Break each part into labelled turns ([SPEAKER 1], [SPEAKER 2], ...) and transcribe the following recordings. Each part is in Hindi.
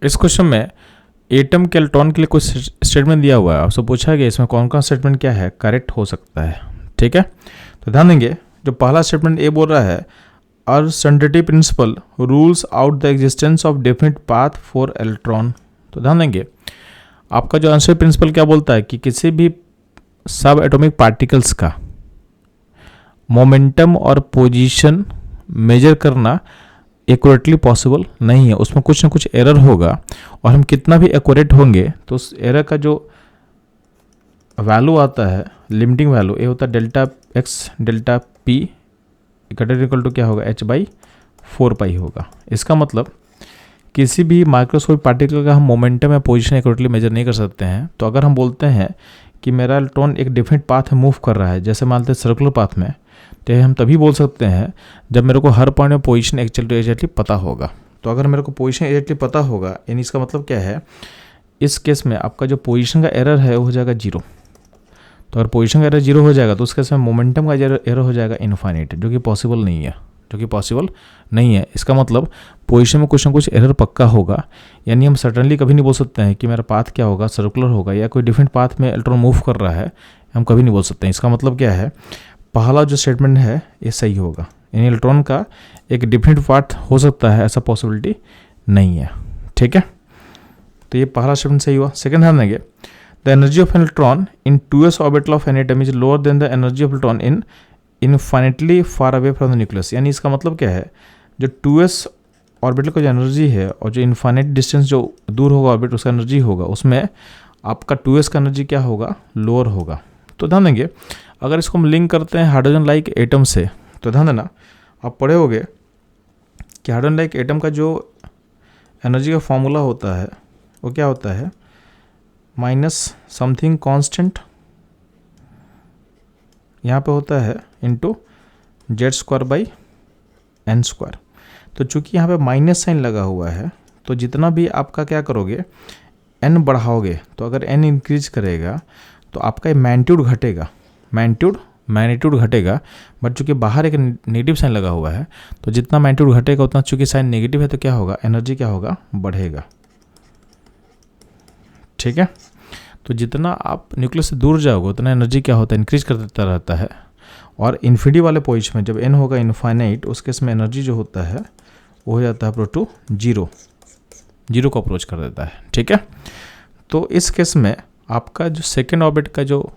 [SPEAKER 1] इस क्वेश्चन में एटम के इलेक्ट्रॉन के लिए कुछ स्टेटमेंट दिया हुआ है, आपसे पूछा गया इसमें कौन कौन स्टेटमेंट क्या है करेक्ट हो सकता है। ठीक है, तो ध्यान देंगे जो पहला स्टेटमेंट ए बोल रहा है uncertainty principle rules out the existence of definite path for electron. तो ध्यान देंगे आपका जो आंसर प्रिंसिपल क्या बोलता है कि किसी भी सब एटॉमिक पार्टिकल्स का मोमेंटम और पोजीशन मेजर करना एक्यूरेटली पॉसिबल नहीं है, उसमें कुछ ना कुछ एरर होगा और हम कितना भी एक्यूरेट होंगे तो उस एरर का जो वैल्यू आता है लिमिटिंग वैल्यू ये होता है delta x delta p equal to क्या होगा h/4 होगा। इसका मतलब किसी भी माइक्रोस्कोपिक पार्टिकल का हम मोमेंटम या पोजीशन एक्यूरेटली मेजर नहीं कर सकते हैं। तो अगर हम बोलते हैं कि मेरा इलेक्ट्रॉन एक डिफरेंट पाथ में मूव कर रहा है, जैसे मानते हैं सर्कुलर पाथ में, तो हम तभी बोल सकते हैं जब मेरे को हर पॉइंट में पोजीशन एग्जैक्टली पता होगा। तो अगर मेरे को पोजीशन एग्जैक्टली पता होगा यानी इसका मतलब क्या है, इस केस में आपका जो पोजीशन का एरर है वो हो जाएगा 0। तो अगर पोजीशन का एरर 0 हो जाएगा तो उस केस में मोमेंटम का एरर हो जाएगा इनफाइनाइट, जो कि पॉसिबल नहीं है। इसका मतलब पोजीशन में कुछ ना कुछ एरर पक्का होगा, यानी हम सर्टनली कभी नहीं बोल सकते हैं कि मेरा पाथ क्या होगा, सर्कुलर होगा या कोई डिफरेंट पाथ में इलेक्ट्रॉन मूव कर रहा है, हम कभी नहीं बोल सकते हैं। इसका मतलब क्या है, पहला जो स्टेटमेंट है ये सही होगा, यानी इलेक्ट्रॉन का एक डिफरेंट पाथ हो सकता है ऐसा पॉसिबिलिटी नहीं है। ठीक है, तो ये पहला स्टेटमेंट सही हुआ। सेकंड ध्यान देंगे the energy of an electron in 2s orbital of an atom is lower than the energy of electron in infinitely far away from the nucleus. यानी इसका मतलब क्या है, जो 2s ऑर्बिटल का जो एनर्जी है और जो इनफाइनाइट डिस्टेंस जो दूर होगा ऑर्बिट उसका एनर्जी होगा, उसमें आपका 2s का एनर्जी क्या होगा, लोअर होगा। तो ध्यान देंगे अगर इसको हम लिंक करते हैं हाइड्रोजन लाइक एटम से, तो ध्यान देना आप पढ़े होगे कि हाइड्रोजन लाइक एटम का जो एनर्जी का फॉर्मूला होता है वो क्या होता है, माइनस समथिंग कांस्टेंट यहाँ पे होता है इंटू Z²/n²। तो चूंकि यहाँ पे माइनस साइन लगा हुआ है तो जितना भी आपका क्या करोगे n बढ़ाओगे, तो अगर n इंक्रीज करेगा तो आपका मैग्नीट्यूड घटेगा, मैग्नीट्यूड घटेगा। बट चूंकि बाहर एक नेगेटिव साइन लगा हुआ है तो जितना मैग्नीट्यूड घटेगा उतना, चूंकि साइन नेगेटिव है तो क्या होगा, एनर्जी क्या होगा, बढ़ेगा। ठीक है, तो जितना आप न्यूक्लियस से दूर जाओगे उतना एनर्जी क्या होता है, इंक्रीज कर देता रहता है। और इन्फिनिटी वाले पोजीशन में जब n होगा इनफाइनाइट, उस केस में एनर्जी जो होता है वो हो जाता है अप्रोच टू 0 को अप्रोच कर देता है। ठीक है, तो इस केस में आपका जो सेकेंड ऑर्बिट का जो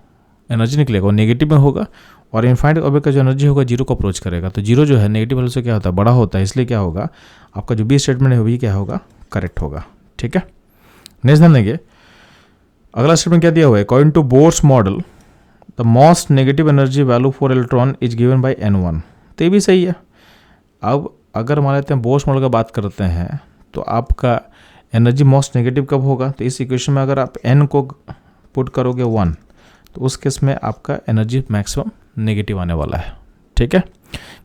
[SPEAKER 1] एनर्जी निकलेगा वो नेगेटिव में होगा और इनफाइनाइट ऑर्बिट का जो एनर्जी होगा 0 को अप्रोच करेगा। तो 0 जो है नेगेटिव वैल्यू से क्या होता है, बड़ा होता है, इसलिए क्या होगा आपका जो बी स्टेटमेंट है वही क्या होगा, करेक्ट होगा। ठीक है, नेक्स्ट ध्यान देंगे अगला स्टेटमेंट क्या दिया हुआ है, according to Bohr's model the most negative energy value for electron is given by n1। तो ये भी सही है। अब अगर मान लेते हैं बोर्स मॉडल का बात करते हैं तो आपका एनर्जी मोस्ट नेगेटिव कब होगा, तो इस इक्वेशन में अगर आप n को पुट करोगे 1 तो उस केस में आपका एनर्जी मैक्सिमम नेगेटिव आने वाला है। ठीक है,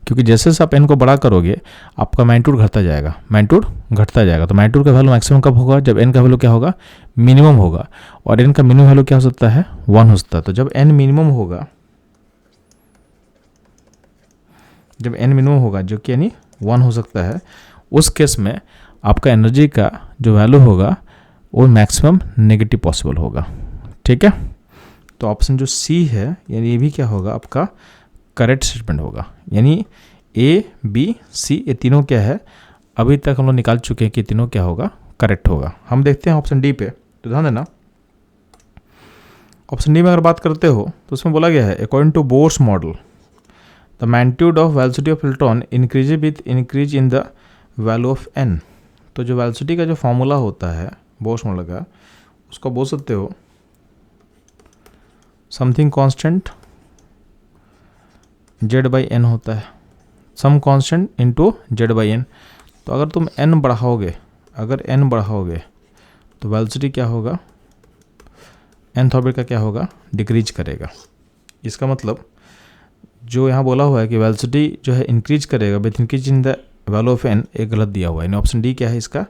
[SPEAKER 1] क्योंकि जैसे जैसे आप n को बड़ा करोगे आपका मैग्नीट्यूड घटता जाएगा। तो मैग्नीट्यूड का वैल्यू मैक्सिमम कब होगा, जब n का वैल्यू क्या होगा, मिनिमम होगा। और n का मिनिमम वैल्यू क्या हो सकता है, 1 हो सकता है। तो जब n मिनिमम होगा जो कि यानी 1 हो सकता है, उस केस में आपका एनर्जी का जो वैल्यू होगा वो मैक्सिमम नेगेटिव पॉसिबल होगा। ठीक है, तो ऑप्शन जो सी है यानी ये भी क्या होगा, आपका करेक्ट स्टेटमेंट होगा। यानी ए बी सी ये तीनों क्या है, अभी तक हम लोग निकाल चुके हैं कि तीनों क्या होगा, करेक्ट होगा। हम देखते हैं ऑप्शन डी पे, तो ध्यान देना ऑप्शन डी में अगर बात करते हो तो उसमें बोला गया है according to Bohr's model the magnitude of velocity of electron increase with increase in the value of n। तो जो वेलोसिटी का जो फॉर्मूला होता है बोर्स मॉडल का, उसको बोल सकते हो समथिंग कांस्टेंट Z/n होता है, सम कांस्टेंट इंटू Z/n। तो अगर तुम n बढ़ाओगे तो वेलोसिटी क्या होगा, nth ऑर्बिट का क्या होगा, डिक्रीज करेगा। इसका मतलब जो यहाँ बोला हुआ है कि वेलोसिटी जो है इंक्रीज करेगा with increase in the value of n, एक गलत दिया हुआ है। ऑप्शन डी क्या है, इसका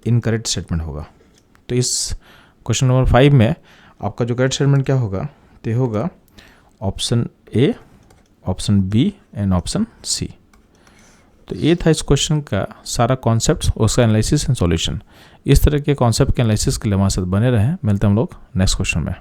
[SPEAKER 1] इनकरेक्ट स्टेटमेंट होगा। तो इस क्वेश्चन नंबर 5 में आपका जो करेक्ट स्टेटमेंट क्या होगा, तो होगा option A, option B and option C. तो ये था इस क्वेश्चन का सारा कॉन्सेप्ट, उसका एनालिसिस एंड सॉल्यूशन। इस तरह के कॉन्सेप्ट के एनालिसिस के लिए हमारे साथ बने रहें। मिलते हैं हम लोग नेक्स्ट क्वेश्चन में।